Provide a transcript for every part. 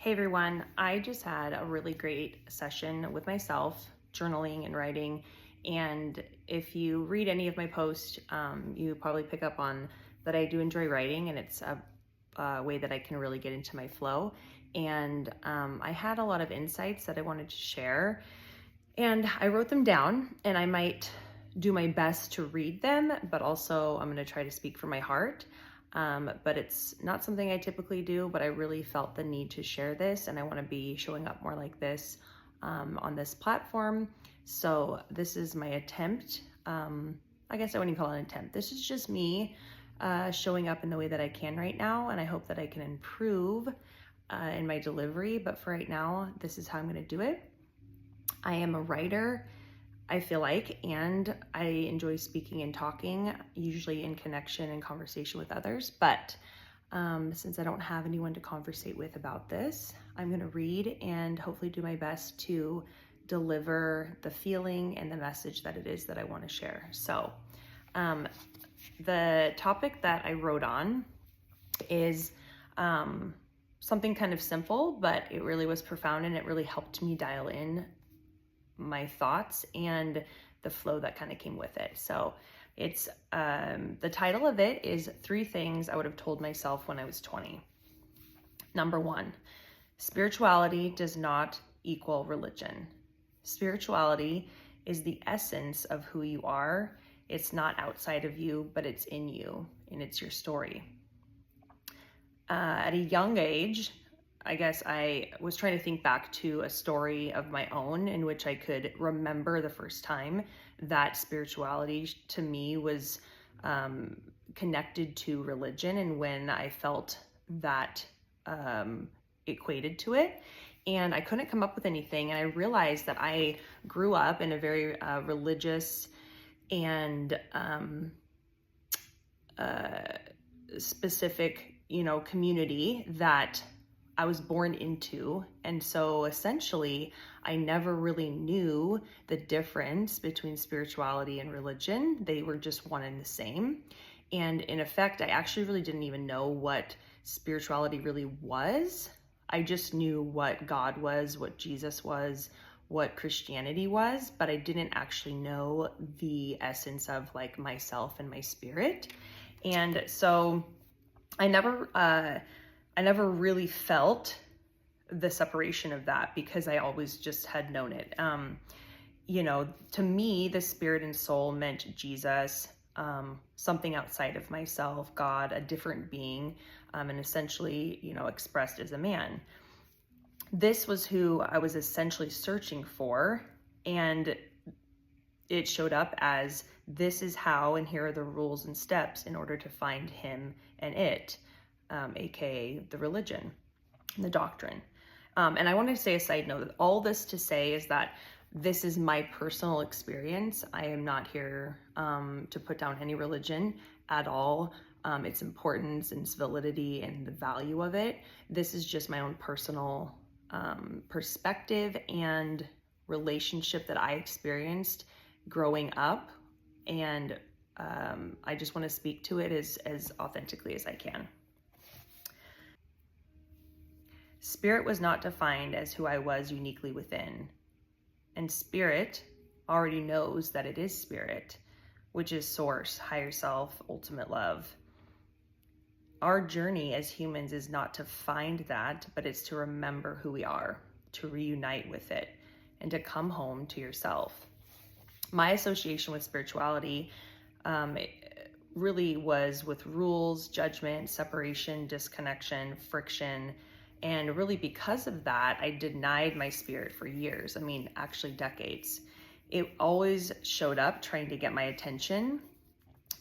Hey everyone, I just had a really great session with myself, journaling and writing. And if you read any of my posts, you probably pick up on that I do enjoy writing, and it's a way that I can really get into my flow. And I had a lot of insights that I wanted to share, and I wrote them down, and I might do my best to read them, but also I'm going to try to speak from my heart. But it's not something I typically do, but I really felt the need to share this, and I want to be showing up more like this on this platform. So this is my attempt. I guess I wouldn't even call it an attempt. This is just me showing up in the way that I can right now, and I hope that I can improve in my delivery. But for right now, this is how I'm going to do it. I am a writer, I feel like, and I enjoy speaking and talking, usually in connection and conversation with others. But since I don't have anyone to conversate with about this, I'm going to read and hopefully do my best to deliver the feeling and the message that it is that I want to share. So the topic that I wrote on is something kind of simple, but it really was profound, and it really helped me dial in my thoughts and the flow that kind of came with it. So it's the title of it is 3 Things I Would Have Told Myself When I Was 20. Number 1, spirituality does not equal religion. Spirituality is the essence of who you are. It's not outside of you, but it's in you, and it's your story. At a young age, I guess I was trying to think back to a story of my own in which I could remember the first time that spirituality to me was connected to religion, and when I felt that equated to it. And I couldn't come up with anything. And I realized that I grew up in a very religious and specific, community that I was born into. And so essentially, I never really knew the difference between spirituality and religion. They were just one and the same. And in effect, I actually really didn't even know what spirituality really was. I just knew what God was, what Jesus was, what Christianity was, but I didn't actually know the essence of like myself and my spirit. And so I never really felt the separation of that because I always just had known it. To me, the spirit and soul meant Jesus, something outside of myself, God, a different being, and essentially, expressed as a man. This was who I was essentially searching for, and it showed up as this is how, and here are the rules and steps in order to find him and it. AKA the religion, the doctrine. And I want to say a side note that all this to say is that this is my personal experience. I am not here to put down any religion at all, its importance and its validity and the value of it. This is just my own personal perspective and relationship that I experienced growing up. And I just want to speak to it as authentically as I can. Spirit was not defined as who I was uniquely within. And spirit already knows that it is spirit, which is source, higher self, ultimate love. Our journey as humans is not to find that, but it's to remember who we are, to reunite with it, and to come home to yourself. My association with spirituality really was with rules, judgment, separation, disconnection, friction. And really because of that, I denied my spirit for years. Actually decades. It always showed up trying to get my attention,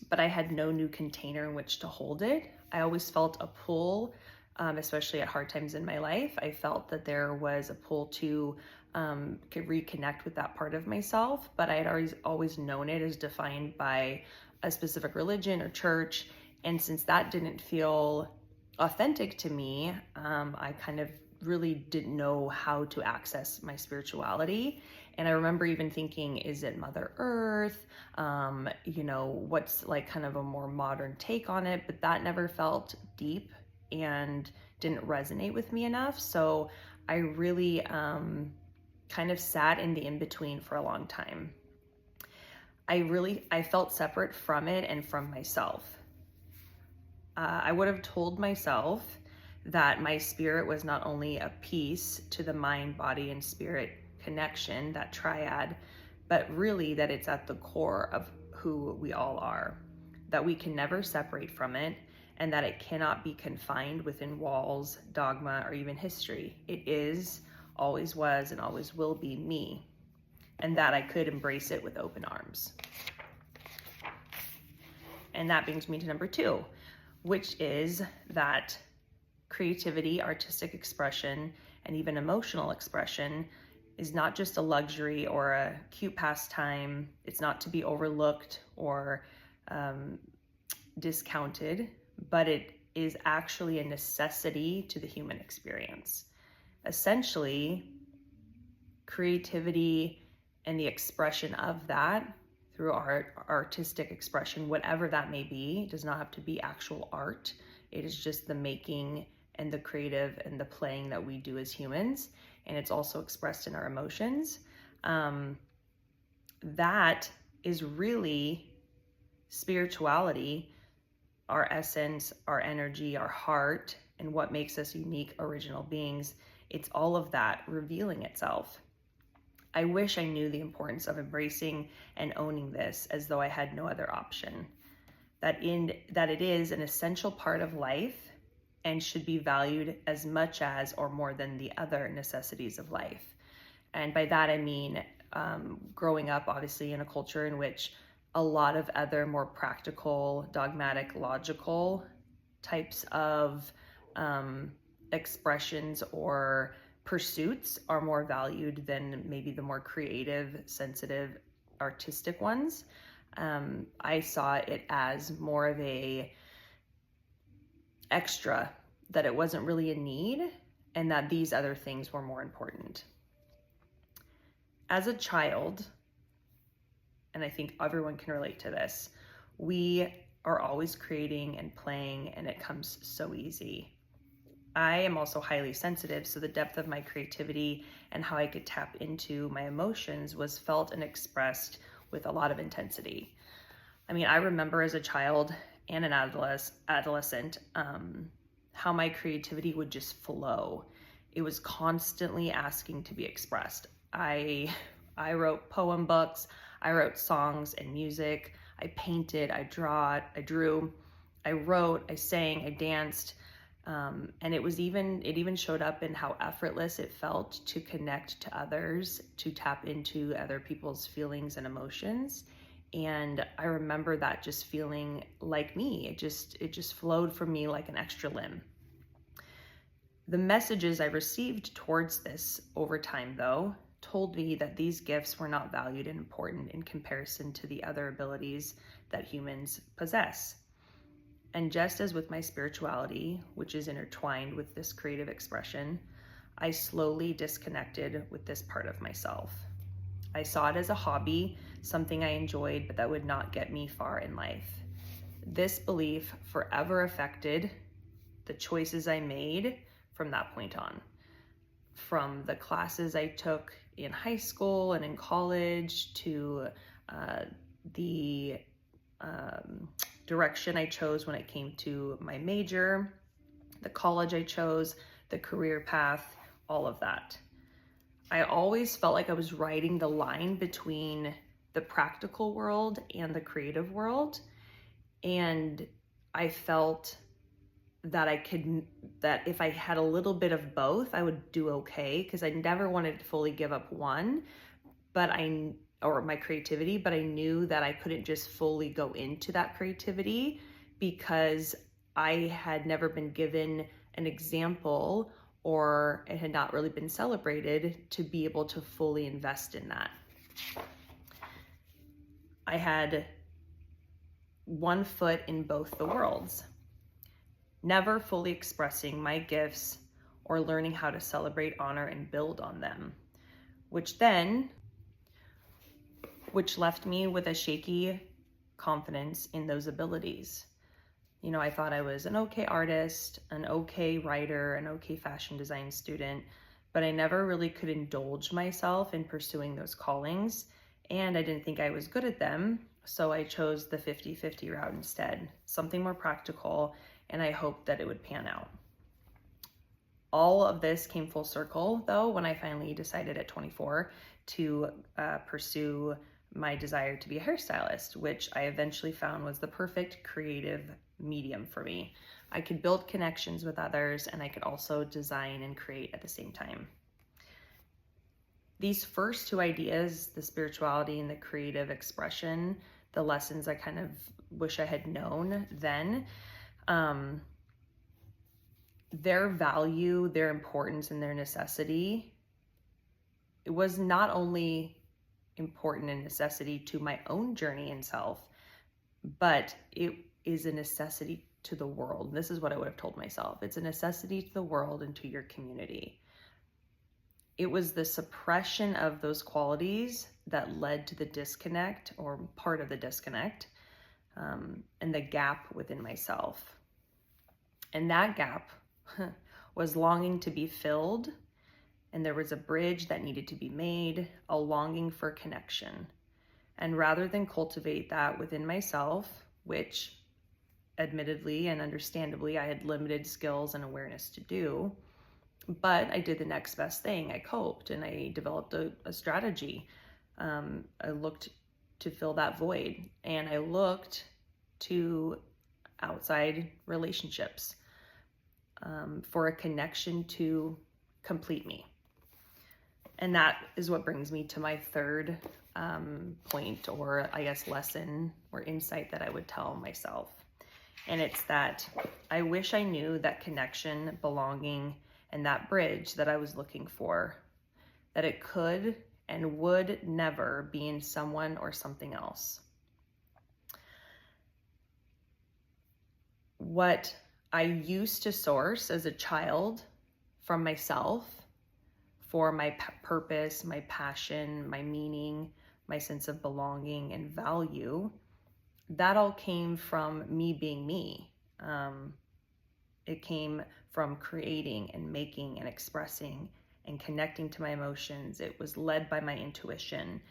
but I had no new container in which to hold it. I always felt a pull, especially at hard times in my life. I felt that there was a pull to reconnect with that part of myself, but I had always known it as defined by a specific religion or church. And since that didn't feel authentic to me, I kind of really didn't know how to access my spirituality. And I remember even thinking, is it Mother Earth? What's like kind of a more modern take on it? But that never felt deep and didn't resonate with me enough. So I really kind of sat in the in-between for a long time. I felt separate from it and from myself. I would have told myself that my spirit was not only a piece to the mind, body, and spirit connection, that triad, but really that it's at the core of who we all are, that we can never separate from it, and that it cannot be confined within walls, dogma, or even history. It is, always was, and always will be me, and that I could embrace it with open arms. And that brings me to number 2, which is that creativity, artistic expression, and even emotional expression is not just a luxury or a cute pastime. It's not to be overlooked or discounted, but it is actually a necessity to the human experience. Essentially, creativity and the expression of that through art, artistic expression, whatever that may be, does not have to be actual art. It is just the making and the creative and the playing that we do as humans. And it's also expressed in our emotions. That is really spirituality, our essence, our energy, our heart, and what makes us unique, original beings. It's all of that revealing itself. I wish I knew the importance of embracing and owning this as though I had no other option. That it is an essential part of life and should be valued as much as or more than the other necessities of life. And by that I mean growing up obviously in a culture in which a lot of other more practical, dogmatic, logical types of expressions or pursuits are more valued than maybe the more creative, sensitive, artistic ones. I saw it as more of a extra, that it wasn't really a need, and that these other things were more important. As a child, and I think everyone can relate to this, we are always creating and playing, and it comes so easy. I am also highly sensitive, so the depth of my creativity and how I could tap into my emotions was felt and expressed with a lot of intensity. I mean, I remember as a child and an adolescent, how my creativity would just flow. It was constantly asking to be expressed. I wrote poem books, I wrote songs and music, I painted, I drew, I wrote, I sang, I danced. And it even showed up in how effortless it felt to connect to others, to tap into other people's feelings and emotions. And I remember that just feeling like me. It just flowed from me like an extra limb. The messages I received towards this over time, though, told me that these gifts were not valued and important in comparison to the other abilities that humans possess. And just as with my spirituality, which is intertwined with this creative expression, I slowly disconnected with this part of myself. I saw it as a hobby, something I enjoyed, but that would not get me far in life. This belief forever affected the choices I made from that point on. From the classes I took in high school and in college to the direction I chose when it came to my major, the college I chose, the career path, all of that. I always felt like I was riding the line between the practical world and the creative world. And I felt that that if I had a little bit of both, I would do okay, because I never wanted to fully give up one, or my creativity, but I knew that I couldn't just fully go into that creativity because I had never been given an example, or it had not really been celebrated to be able to fully invest in that. I had one foot in both the worlds, never fully expressing my gifts or learning how to celebrate, honor, and build on them, which left me with a shaky confidence in those abilities. You know, I thought I was an okay artist, an okay writer, an okay fashion design student, but I never really could indulge myself in pursuing those callings, and I didn't think I was good at them, so I chose the 50-50 route instead, something more practical, and I hoped that it would pan out. All of this came full circle, though, when I finally decided at 24 to pursue my desire to be a hairstylist, which I eventually found was the perfect creative medium for me. I could build connections with others, and I could also design and create at the same time. These first two ideas, the spirituality and the creative expression, the lessons I kind of wish I had known then, their value, their importance, and their necessity, it was not only important and necessity to my own journey in self, but it is a necessity to the world. This is what I would have told myself. It's a necessity to the world and to your community. It was the suppression of those qualities that led to the disconnect, or part of the disconnect, and the gap within myself. And that gap was longing to be filled, and there was a bridge that needed to be made, a longing for connection. And rather than cultivate that within myself, which admittedly and understandably I had limited skills and awareness to do, but I did the next best thing. I coped and I developed a strategy. I looked to fill that void, and I looked to outside relationships for a connection to complete me. And that is what brings me to my third point, or I guess lesson or insight that I would tell myself. And it's that I wish I knew that connection, belonging, and that bridge that I was looking for, that it could and would never be in someone or something else. What I used to source as a child from myself for my purpose, my passion, my meaning, my sense of belonging and value, that all came from me being me. It came from creating and making and expressing and connecting to my emotions. It was led by my intuition.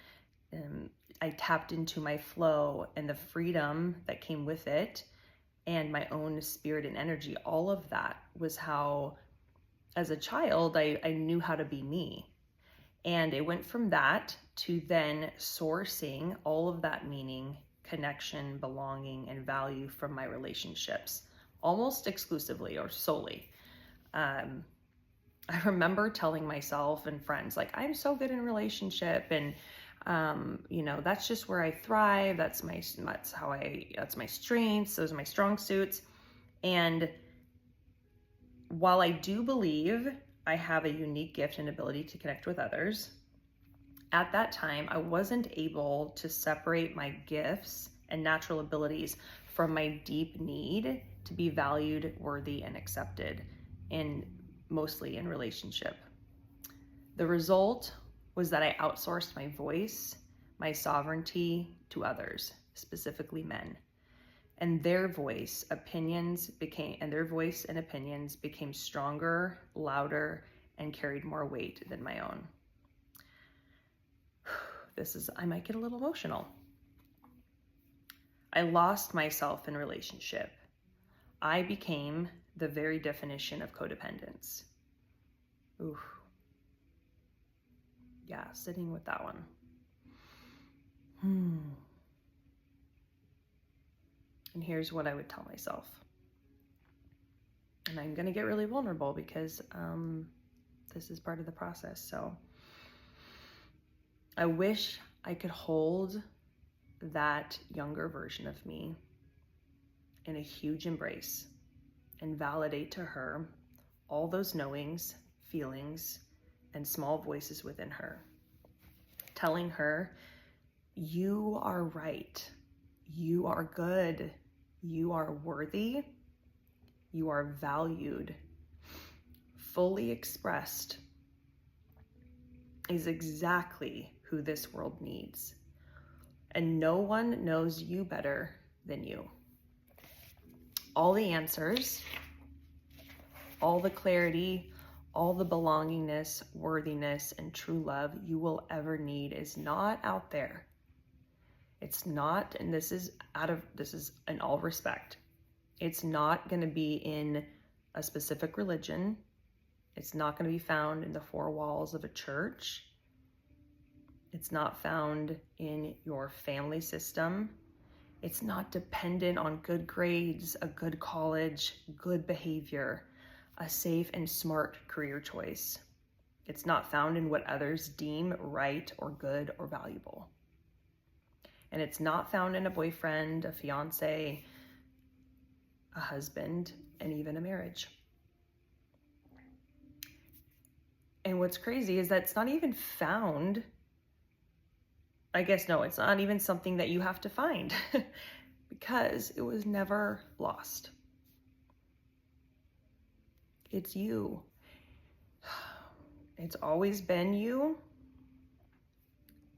I tapped into my flow and the freedom that came with it, and my own spirit and energy. All of that was how, as a child, I knew how to be me. And it went from that to then sourcing all of that meaning, connection, belonging, and value from my relationships, almost exclusively or solely. I remember telling myself and friends, like, I'm so good in relationship, and that's just where I thrive. That's my strengths. Those are my strong suits. And while I do believe I have a unique gift and ability to connect with others, at that time, I wasn't able to separate my gifts and natural abilities from my deep need to be valued, worthy, and accepted, mostly in relationship. The result was that I outsourced my voice, my sovereignty to others, specifically men. And their voice and opinions became stronger, louder, and carried more weight than my own. I might get a little emotional. I lost myself in relationship. I became the very definition of codependence. Ooh. Yeah, sitting with that one. And here's what I would tell myself. And I'm gonna get really vulnerable because this is part of the process. So I wish I could hold that younger version of me in a huge embrace and validate to her all those knowings, feelings, and small voices within her, telling her, you are right, you are good, you are worthy, you are valued, fully expressed, is exactly who this world needs. And no one knows you better than you. all the answers, all the clarity, all the belongingness, worthiness, and true love you will ever need is not out there. It's not, and this is in all respect, it's not going to be in a specific religion. It's not going to be found in the four walls of a church. It's not found in your family system. It's not dependent on good grades, a good college, good behavior, a safe and smart career choice. It's not found in what others deem right or good or valuable. And it's not found in a boyfriend, a fiance, a husband, and even a marriage. And what's crazy is that it's not even found. It's not even something that you have to find because it was never lost. It's you. It's always been you.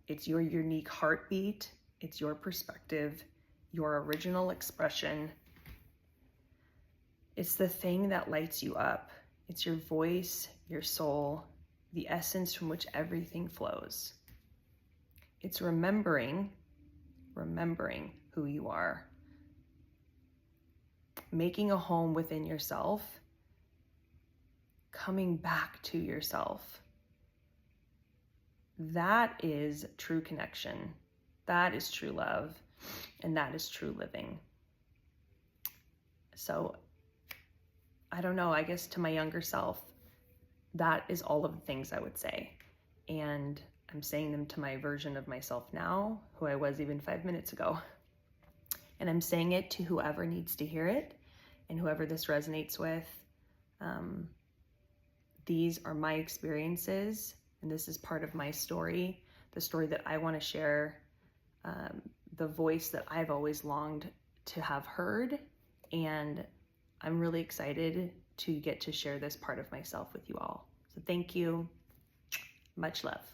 It's your unique heartbeat. It's your perspective, your original expression. It's the thing that lights you up. It's your voice, your soul, the essence from which everything flows. It's remembering who you are. Making a home within yourself. Coming back to yourself. That is true connection. That is true love. And that is true living. So, I don't know, I guess to my younger self, that is all of the things I would say. And I'm saying them to my version of myself now, who I was even 5 minutes ago. And I'm saying it to whoever needs to hear it and whoever this resonates with. These are my experiences, and this is part of my story, the story that I want to share, the voice that I've always longed to have heard. And I'm really excited to get to share this part of myself with you all. So thank you. Much love.